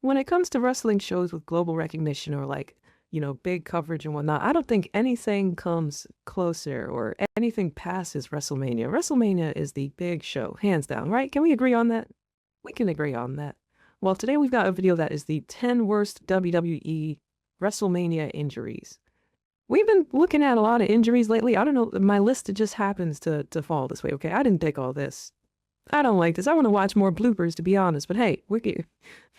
when it comes to wrestling shows with global recognition or like, big coverage and whatnot, I don't think anything comes closer or anything passes WrestleMania. WrestleMania is the big show, hands down, right? Can we agree on that? We can agree on that. Well, today we've got a video that is the 10 worst WWE WrestleMania injuries. We've been looking at a lot of injuries lately. I don't know, my list just happens to fall this way, okay? I didn't pick all this. I don't like this. I want to watch more bloopers, to be honest. But hey,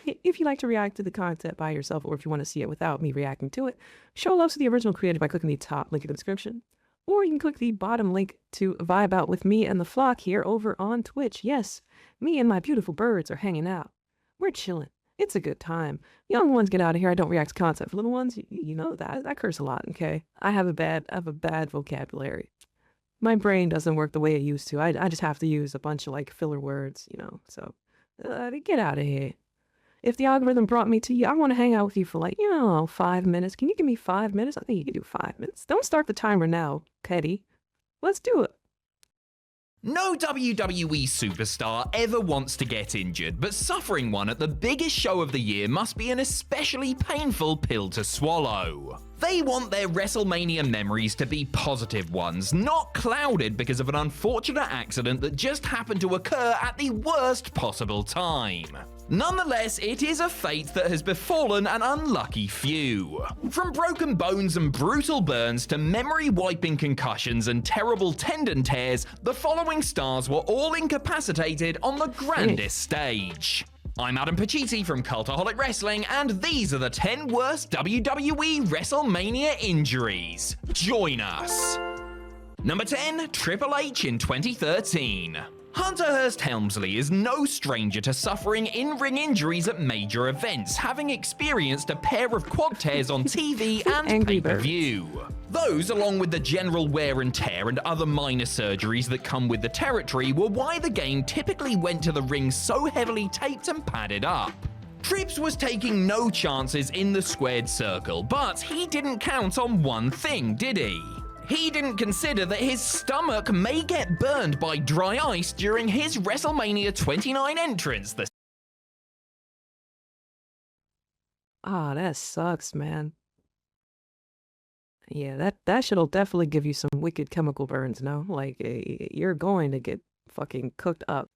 if you like to react to the content by yourself, or if you want to see it without me reacting to it, show love to the original creator by clicking the top link in the description. Or you can click the bottom link to vibe out with me and the flock here over on Twitch. Yes, me and my beautiful birds are hanging out. We're chilling. It's a good time. Young ones get out of here. I don't react to content. For little ones, you know that. I curse a lot, okay? I have a bad vocabulary. My brain doesn't work the way it used to. I just have to use a bunch of like filler words, so get out of here. If the algorithm brought me to you, I want to hang out with you for like, 5 minutes. Can you give me 5 minutes? I think you can do 5 minutes. Don't start the timer now, Teddy. Let's do it. No WWE superstar ever wants to get injured, but suffering one at the biggest show of the year must be an especially painful pill to swallow. They want their WrestleMania memories to be positive ones, not clouded because of an unfortunate accident that just happened to occur at the worst possible time. Nonetheless, it is a fate that has befallen an unlucky few. From broken bones and brutal burns to memory-wiping concussions and terrible tendon tears, the following stars were all incapacitated on the grandest stage. I'm Adam Pacitti from Cultaholic Wrestling, and these are the 10 worst WWE WrestleMania injuries. Join us. Number 10, Triple H in 2013. Hunter Hearst Helmsley is no stranger to suffering in-ring injuries at major events, having experienced a pair of quad tears on TV and pay-per-view. Those, along with the general wear and tear and other minor surgeries that come with the territory, were why the game typically went to the ring so heavily taped and padded up. Trips was taking no chances in the squared circle, but he didn't count on one thing, did he? He didn't consider that his stomach may get burned by dry ice during his WrestleMania 29 entrance. That sucks, man. Yeah, that shit'll definitely give you some wicked chemical burns, no? Like, you're going to get fucking cooked up.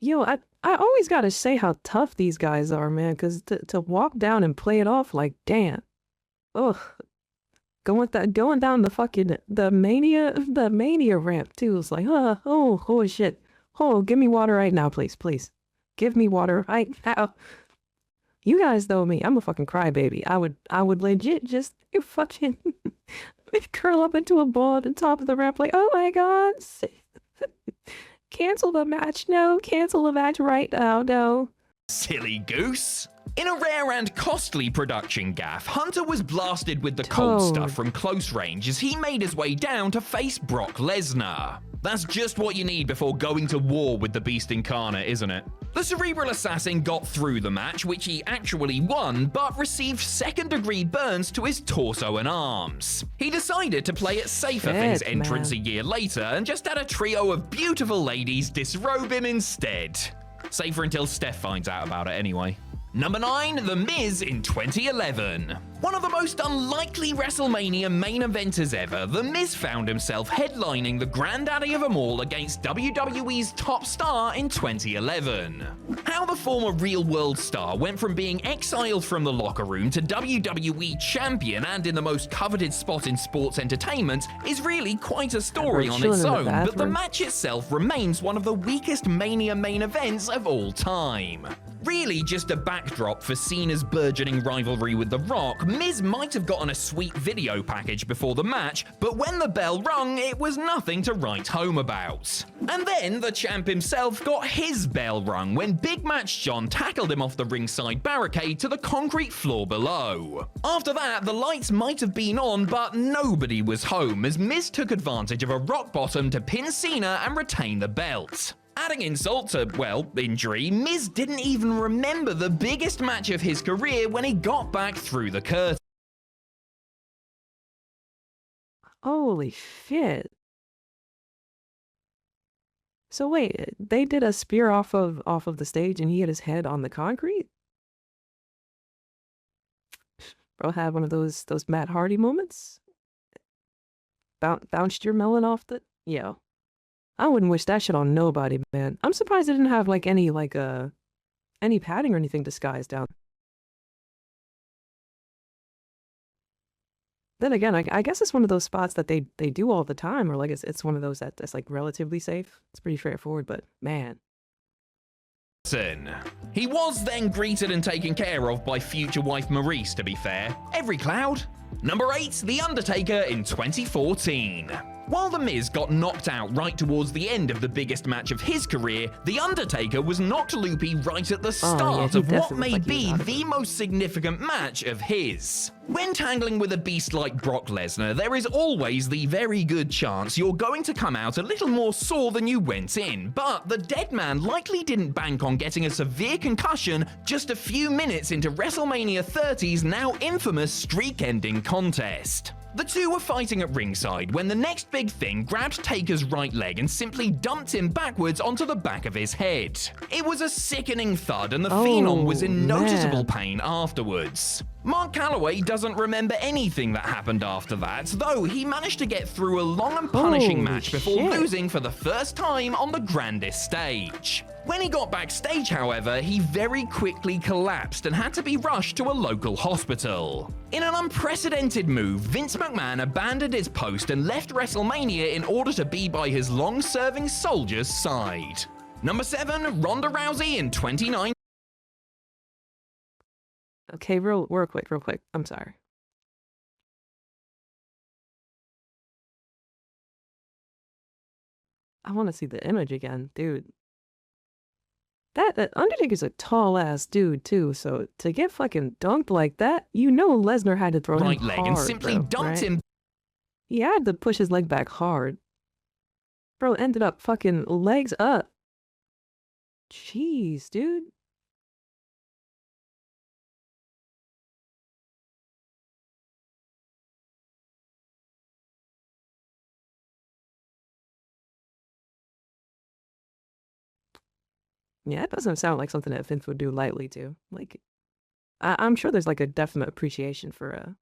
Yo, I always gotta say how tough these guys are, man, because to walk down and play it off like, damn. Ugh. Going down the mania ramp too. It's like, oh shit. Oh, give me water right now, please. Give me water right now. You guys know me. I'm a fucking crybaby. I would legit just fucking curl up into a ball at the top of the ramp like, oh my god. Cancel the match. No, cancel the match right now. No. Silly goose. In a rare and costly production gaffe, Hunter was blasted with the cold stuff from close range as he made his way down to face Brock Lesnar. That's just what you need before going to war with the Beast Incarnate, isn't it? The Cerebral Assassin got through the match, which he actually won, but received second-degree burns to his torso and arms. He decided to play it safer for his entrance a year later and just had a trio of beautiful ladies disrobe him instead. Safer until Steph finds out about it anyway. Number 9, The Miz in 2011. One of the most unlikely WrestleMania main eventers ever, The Miz found himself headlining the granddaddy of them all against WWE's top star in 2011. How the former real-world star went from being exiled from the locker room to WWE champion and in the most coveted spot in sports entertainment is really quite a story on its own, but the match itself remains one of the weakest Mania main events of all time. Really just a backdrop for Cena's burgeoning rivalry with The Rock, Miz might have gotten a sweet video package before the match, but when the bell rung, it was nothing to write home about. And then the champ himself got his bell rung when Big Match John tackled him off the ringside barricade to the concrete floor below. After that, the lights might have been on, but nobody was home as Miz took advantage of a rock bottom to pin Cena and retain the belt. Adding insult to, well, injury, Miz didn't even remember the biggest match of his career when he got back through the curtain. Holy shit. So wait, they did a spear off of the stage and he hit his head on the concrete? Bro had one of those Matt Hardy moments? Bounced your melon off the... Yo. I wouldn't wish that shit on nobody, man. I'm surprised it didn't have like any padding or anything disguised down. Then again, I guess it's one of those spots that they do all the time, or like it's one of those that's like relatively safe. It's pretty straightforward, but man. He was then greeted and taken care of by future wife Maurice, to be fair. Every cloud. Number 8, The Undertaker in 2014. While The Miz got knocked out right towards the end of the biggest match of his career, The Undertaker was knocked loopy right at the start of what may be the most significant match of his. When tangling with a beast like Brock Lesnar, there is always the very good chance you're going to come out a little more sore than you went in, but the dead man likely didn't bank on getting a severe concussion just a few minutes into WrestleMania 30's now infamous streak-ending contest. The two were fighting at ringside when the next big thing grabbed Taker's right leg and simply dumped him backwards onto the back of his head. It was a sickening thud and the Phenom was in noticeable pain afterwards. Mark Calloway doesn't remember anything that happened after that, though he managed to get through a long and punishing match before losing for the first time on the grandest stage. When he got backstage, however, he very quickly collapsed and had to be rushed to a local hospital. In an unprecedented move, Vince McMahon abandoned his post and left WrestleMania in order to be by his long-serving soldier's side. Number 7, Ronda Rousey in 2019. Okay, real quick. I'm sorry. I want to see the image again, dude. That Undertaker's a tall ass dude too, so to get fucking dunked like that, you know Lesnar had to throw him right leg hard, and simply bro, dumped right? him. He had to push his leg back hard. Bro ended up fucking legs up. Jeez, dude. Yeah, it doesn't sound like something that Vince would do lightly too. Like, I'm sure there's like a definite appreciation for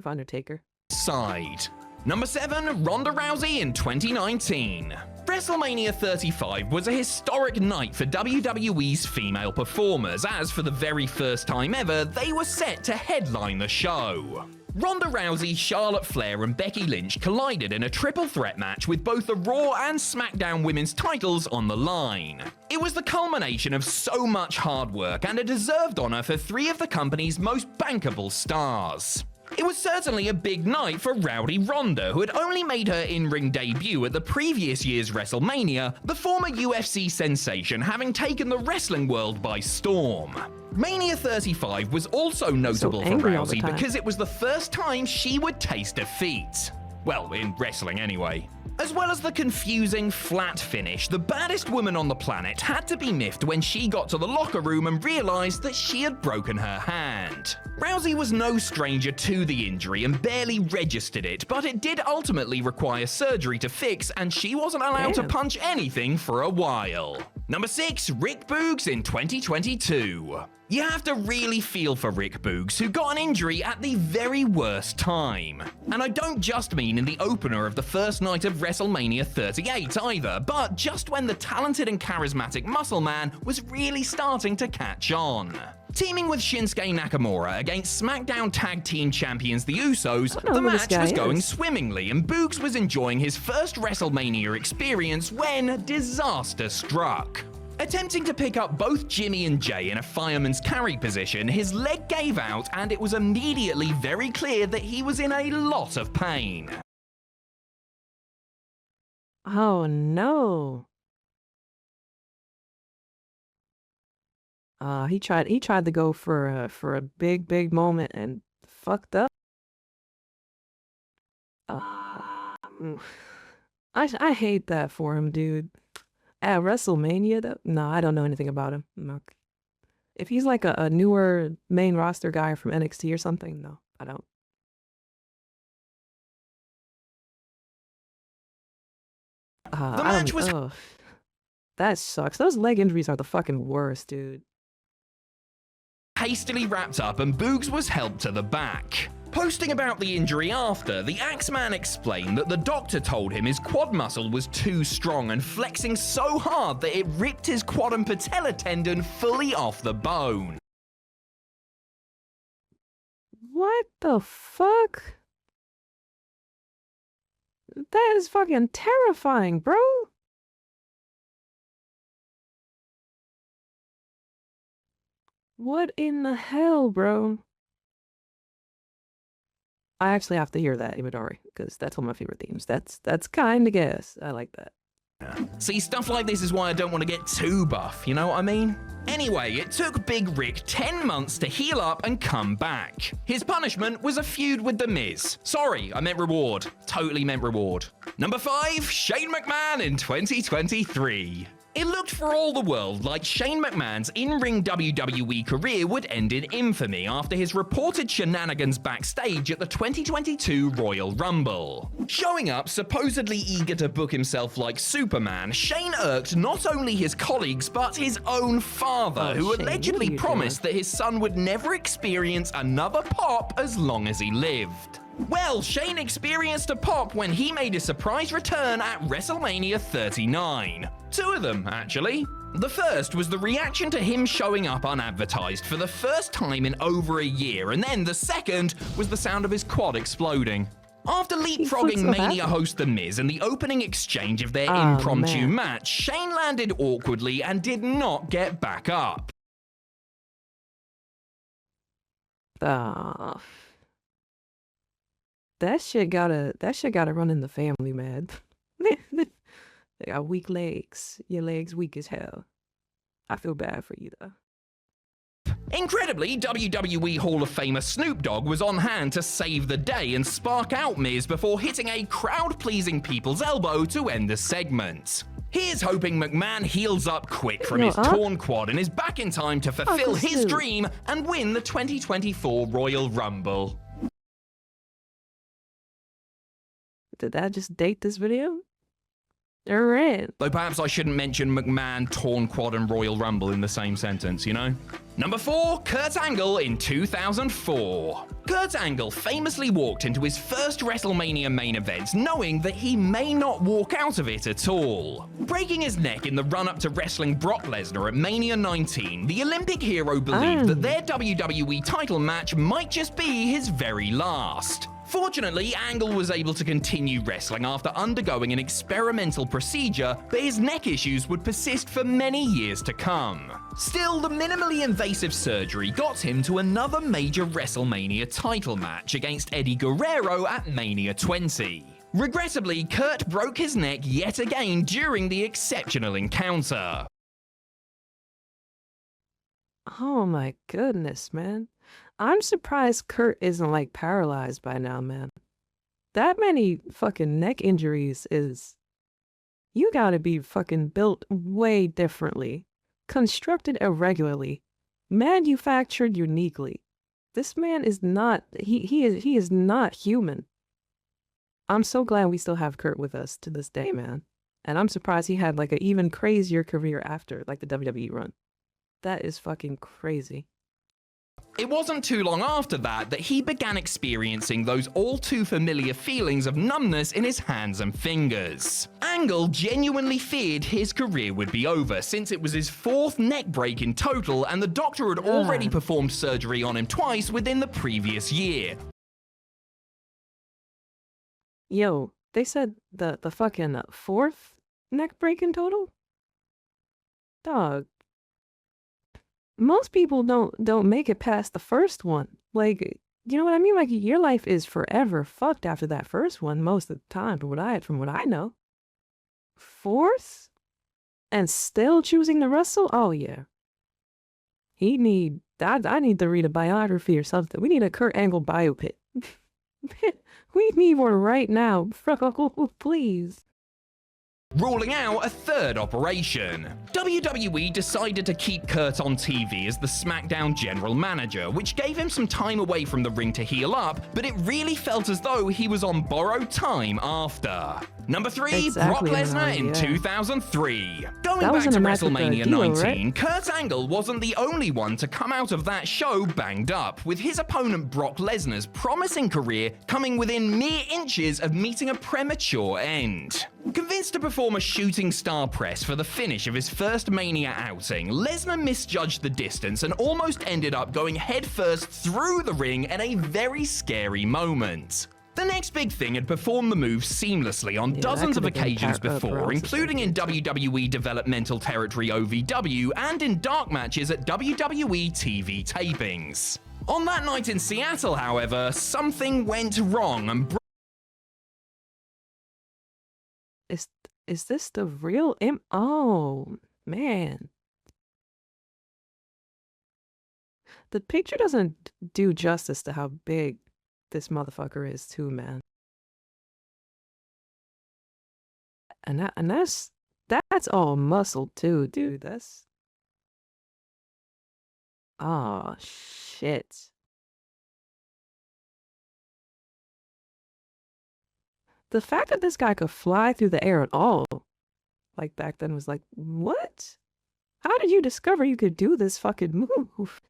Undertaker. Side. Number 7, Ronda Rousey in 2019. WrestleMania 35 was a historic night for WWE's female performers, as for the very first time ever, they were set to headline the show. Ronda Rousey, Charlotte Flair, and Becky Lynch collided in a triple threat match with both the Raw and SmackDown women's titles on the line. It was the culmination of so much hard work and a deserved honor for 3 of the company's most bankable stars. It was certainly a big night for Rowdy Ronda, who had only made her in-ring debut at the previous year's WrestleMania, the former UFC sensation having taken the wrestling world by storm. Mania 35 was also notable for Rousey because it was the first time she would taste defeat. Well, in wrestling anyway. As well as the confusing, flat finish, the baddest woman on the planet had to be miffed when she got to the locker room and realized that she had broken her hand. Rousey was no stranger to the injury and barely registered it, but it did ultimately require surgery to fix, and she wasn't allowed to punch anything for a while. Number 6, Rick Boogs in 2022. You have to really feel for Rick Boogs, who got an injury at the very worst time. And I don't just mean in the opener of the first night of WrestleMania 38 either, but just when the talented and charismatic muscle man was really starting to catch on. Teaming with Shinsuke Nakamura against SmackDown Tag Team Champions the Usos, the match was going swimmingly and Boogs was enjoying his first WrestleMania experience when disaster struck. Attempting to pick up both Jimmy and Jay in a fireman's carry position, his leg gave out and it was immediately very clear that he was in a lot of pain. Oh no. He tried to go for a big moment and fucked up. I hate that for him, dude. At WrestleMania, though? No, I don't know anything about him. No. If he's like a newer main roster guy from NXT or something, no, I don't. The match was... That sucks. Those leg injuries are the fucking worst, dude. Hastily wrapped up and Boogs was helped to the back. Posting about the injury after, the Axeman explained that the doctor told him his quad muscle was too strong and flexing so hard that it ripped his quad and patella tendon fully off the bone. What the fuck? That is fucking terrifying, bro. What in the hell, bro? I actually have to hear that, Imadari, because that's one of my favorite themes. That's kind of gas. I like that. See, stuff like this is why I don't want to get too buff, you know what I mean? Anyway, it took Big Rick 10 months to heal up and come back. His punishment was a feud with The Miz. Sorry, I meant reward. Totally meant reward. Number 5, Shane McMahon in 2023. It looked for all the world like Shane McMahon's in-ring WWE career would end in infamy after his reported shenanigans backstage at the 2022 Royal Rumble. Showing up supposedly eager to book himself like Superman, Shane irked not only his colleagues but his own father, who Shane, allegedly promised that his son would never experience another pop as long as he lived. Well, Shane experienced a pop when he made a surprise return at WrestleMania 39. 2 of them, actually. The first was the reaction to him showing up unadvertised for the first time in over a year, and then the second was the sound of his quad exploding. After leapfrogging Mania host The Miz and the opening exchange of their impromptu match, Shane landed awkwardly and did not get back up. That shit gotta run in the family, man. They got weak legs. Your legs weak as hell. I feel bad for you, though. Incredibly, WWE Hall of Famer Snoop Dogg was on hand to save the day and spark out Miz before hitting a crowd-pleasing people's elbow to end the segment. Here's hoping McMahon heals up quick from his torn quad and is back in time to fulfill his dream and win the 2024 Royal Rumble. Did that just date this video? Alright. Though perhaps I shouldn't mention McMahon, torn quad, and Royal Rumble in the same sentence, you know? Number 4, Kurt Angle in 2004. Kurt Angle famously walked into his first WrestleMania main event knowing that he may not walk out of it at all. Breaking his neck in the run-up to wrestling Brock Lesnar at Mania 19, the Olympic hero believed that their WWE title match might just be his very last. Fortunately, Angle was able to continue wrestling after undergoing an experimental procedure, but his neck issues would persist for many years to come. Still, the minimally invasive surgery got him to another major WrestleMania title match against Eddie Guerrero at Mania 20. Regrettably, Kurt broke his neck yet again during the exceptional encounter. Oh my goodness, man. I'm surprised Kurt isn't like paralyzed by now, man. That many fucking neck injuries is... You gotta be fucking built way differently. Constructed irregularly. Manufactured uniquely. This man is not... He is not human. I'm so glad we still have Kurt with us to this day, man. And I'm surprised he had like an even crazier career after, like the WWE run. That is fucking crazy. It wasn't too long after that he began experiencing those all too familiar feelings of numbness in his hands and fingers. Angle genuinely feared his career would be over since it was his 4th neck break in total and the doctor had already performed surgery on him twice within the previous year. Yo, they said the fucking 4th neck break in total? Dog. Most people don't make it past the first one. Like, you know what I mean? Like, your life is forever fucked after that first one most of the time, from what I know. 4th? And still choosing to wrestle? Oh, yeah. I need to read a biography or something. We need a Kurt Angle biopic. We need one right now. Please. ruling out a third operation. WWE decided to keep Kurt on TV as the SmackDown general manager, which gave him some time away from the ring to heal up, but it really felt as though he was on borrowed time after. Number 3, Exactly, Brock Lesnar man, in yeah. 2003. Going That was back in to a match with WrestleMania D'Lo, 19, right? Kurt Angle wasn't the only one to come out of that show banged up, with his opponent Brock Lesnar's promising career coming within mere inches of meeting a premature end. Convinced to perform a shooting star press for the finish of his first Mania outing, Lesnar misjudged the distance and almost ended up going headfirst through the ring at a very scary moment. The next big thing had performed the move seamlessly on dozens of occasions before, including in WWE Developmental Territory OVW and in dark matches at WWE TV tapings. On that night in Seattle, however, something went wrong and Is this the real Oh, man. The picture doesn't do justice to how big this motherfucker is too, man. And that's all muscle too, dude. That's oh shit. The fact that this guy could fly through the air at all, like back then, was like, what? How did you discover you could do this fucking move?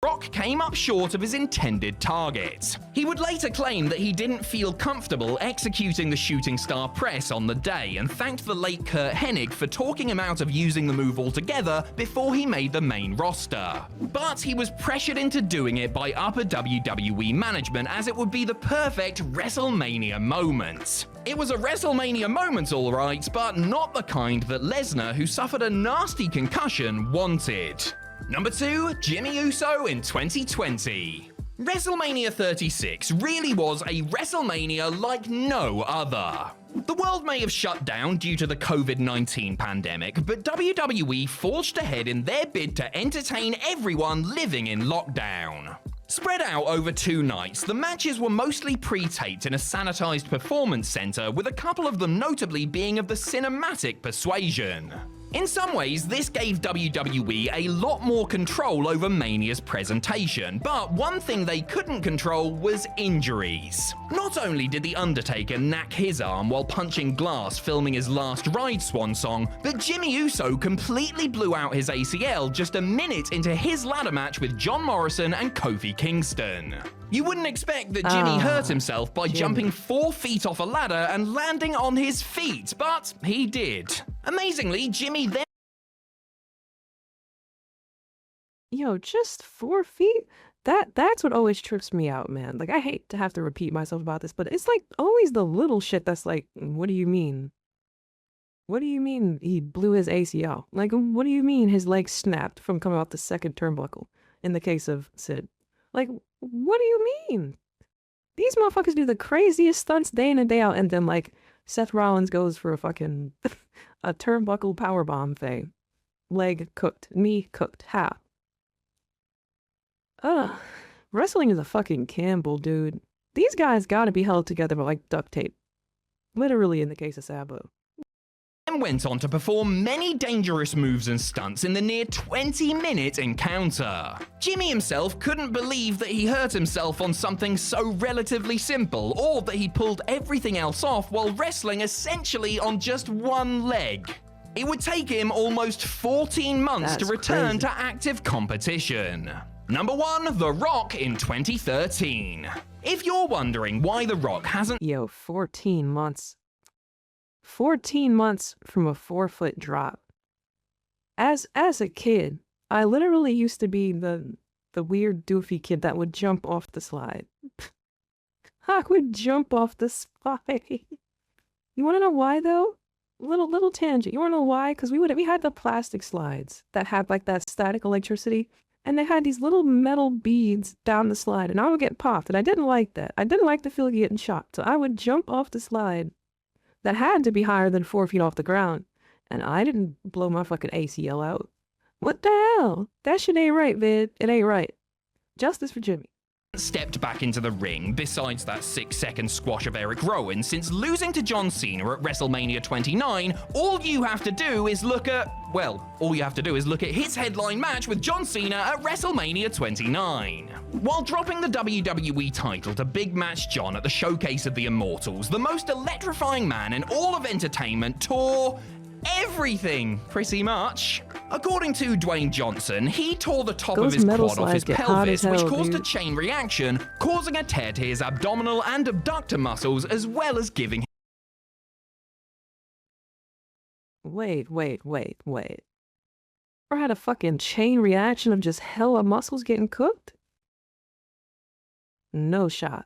Brock came up short of his intended target. He would later claim that he didn't feel comfortable executing the shooting star press on the day and thanked the late Kurt Hennig for talking him out of using the move altogether before he made the main roster. But he was pressured into doing it by upper WWE management as it would be the perfect WrestleMania moment. It was a WrestleMania moment, alright, but not the kind that Lesnar, who suffered a nasty concussion, wanted. Number 2, Jimmy Uso in 2020. WrestleMania 36 really was a WrestleMania like no other. The world may have shut down due to the COVID-19 pandemic, but WWE forged ahead in their bid to entertain everyone living in lockdown. Spread out over 2 nights, the matches were mostly pre-taped in a sanitized performance center, with a couple of them notably being of the cinematic persuasion. In some ways, this gave WWE a lot more control over Mania's presentation, but one thing they couldn't control was injuries. Not only did The Undertaker knack his arm while punching glass filming his last Ride Swan song, but Jimmy Uso completely blew out his ACL just a minute into his ladder match with John Morrison and Kofi Kingston. You wouldn't expect that Jimmy hurt himself by jumping 4 feet off a ladder and landing on his feet, but he did. Amazingly, Jimmy then... Yo, just 4 feet? That's what always trips me out, man. Like, I hate to have to repeat myself about this, but it's like always the little shit that's like, what do you mean? What do you mean he blew his ACL? Like, what do you mean his leg snapped from coming out the second turnbuckle in the case of Sid? Like, what do you mean? These motherfuckers do the craziest stunts day in and day out, and then, like, Seth Rollins goes for a fucking a turnbuckle powerbomb thing. Leg cooked. Knee cooked. How? Ugh. Wrestling is a fucking Campbell, dude. These guys gotta be held together by, like, duct tape. Literally in the case of Sabu. went on to perform many dangerous moves and stunts in the near 20-minute encounter. Jimmy himself couldn't believe that he hurt himself on something so relatively simple, or that he pulled everything else off while wrestling essentially on just one leg. It would take him almost 14 months to return to active competition. Number 1, The Rock in 2013. If you're wondering why The Rock hasn't... 14 months. 14 months from a 4-foot drop. As a kid, I literally used to be the weird doofy kid that would jump off the slide. I would jump off the slide. You want to know why though? Little tangent. You want to know why? Because we had the plastic slides that had like that static electricity, and they had these little metal beads down the slide, and I would get popped, and I didn't like that. I didn't like the feeling of getting shocked, so I would jump off the slide that had to be higher than 4 feet off the ground, and I didn't blow my fucking ACL out. What the hell? That shit ain't right, vid. It ain't right. Justice for Jimmy. stepped back into the ring, besides that 6-second squash of Eric Rowan, since losing to John Cena at WrestleMania 29, all you have to do is look at his headline match with John Cena at WrestleMania 29. While dropping the WWE title to Big Match John at the Showcase of the Immortals, the most electrifying man in all of entertainment tore everything, pretty much. According to Dwayne Johnson, he tore the top of his quad off his pelvis, which caused a chain reaction, causing a tear to his abdominal and abductor muscles, as well as giving... Wait. Or had a fucking chain reaction of just hella muscles getting cooked? No shot.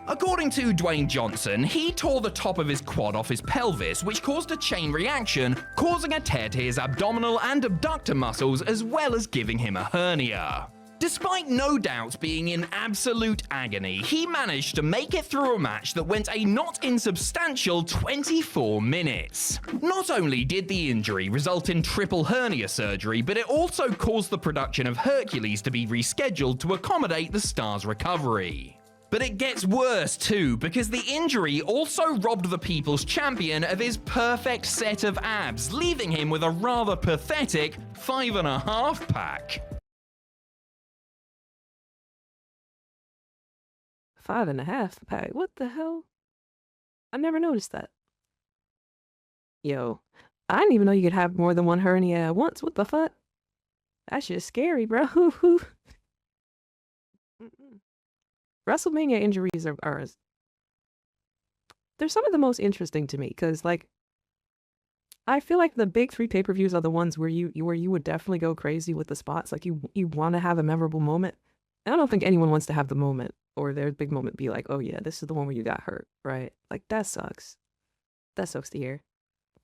According to Dwayne Johnson, he tore the top of his quad off his pelvis, which caused a chain reaction, causing a tear to his abdominal and abductor muscles, as well as giving him a hernia. Despite no doubt being in absolute agony, he managed to make it through a match that went a not insubstantial 24 minutes. Not only did the injury result in triple hernia surgery, but it also caused the production of Hercules to be rescheduled to accommodate the star's recovery. But it gets worse too, because the injury also robbed the People's Champion of his perfect set of abs, leaving him with a rather pathetic 5.5 pack. 5.5 pack? What the hell? I never noticed that. Yo, I didn't even know you could have more than one hernia at once. What the fuck? That shit's scary, bro. WrestleMania injuries are they're some of the most interesting to me, because like I feel like the big 3 pay-per-views are the ones where you would definitely go crazy with the spots. Like you want to have a memorable moment. And I don't think anyone wants to have the moment or their big moment be like, oh yeah, this is the one where you got hurt, right? Like that sucks. That sucks to hear.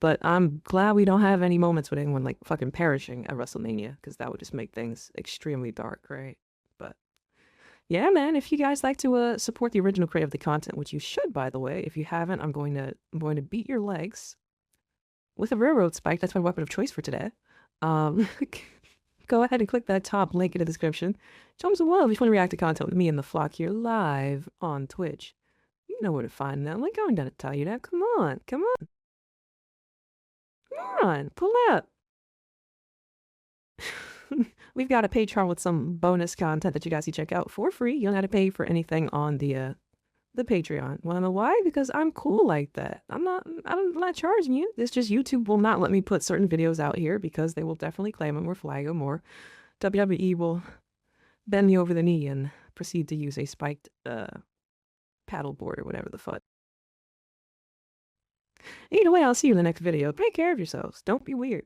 But I'm glad we don't have any moments with anyone like fucking perishing at WrestleMania, because that would just make things extremely dark, right? But yeah, man, if you guys like to support the original creator of the content, which you should, by the way, if you haven't, I'm going to beat your legs with a railroad spike. That's my weapon of choice for today. Go ahead and click that top link in the description. Show me some love if you want to react to content with me and the flock here live on Twitch. You know where to find them. Like going down to tell you that. Come on. Come on. Pull out. We've got a Patreon with some bonus content that you guys can check out for free. You don't have to pay for anything on the Patreon. Wanna know why? Because I'm cool like that. I'm not charging you. It's just YouTube will not let me put certain videos out here because they will definitely claim them or flag them, or WWE will bend me over the knee and proceed to use a spiked paddleboard or whatever the fuck. Either way, I'll see you in the next video. Take care of yourselves. Don't be weird.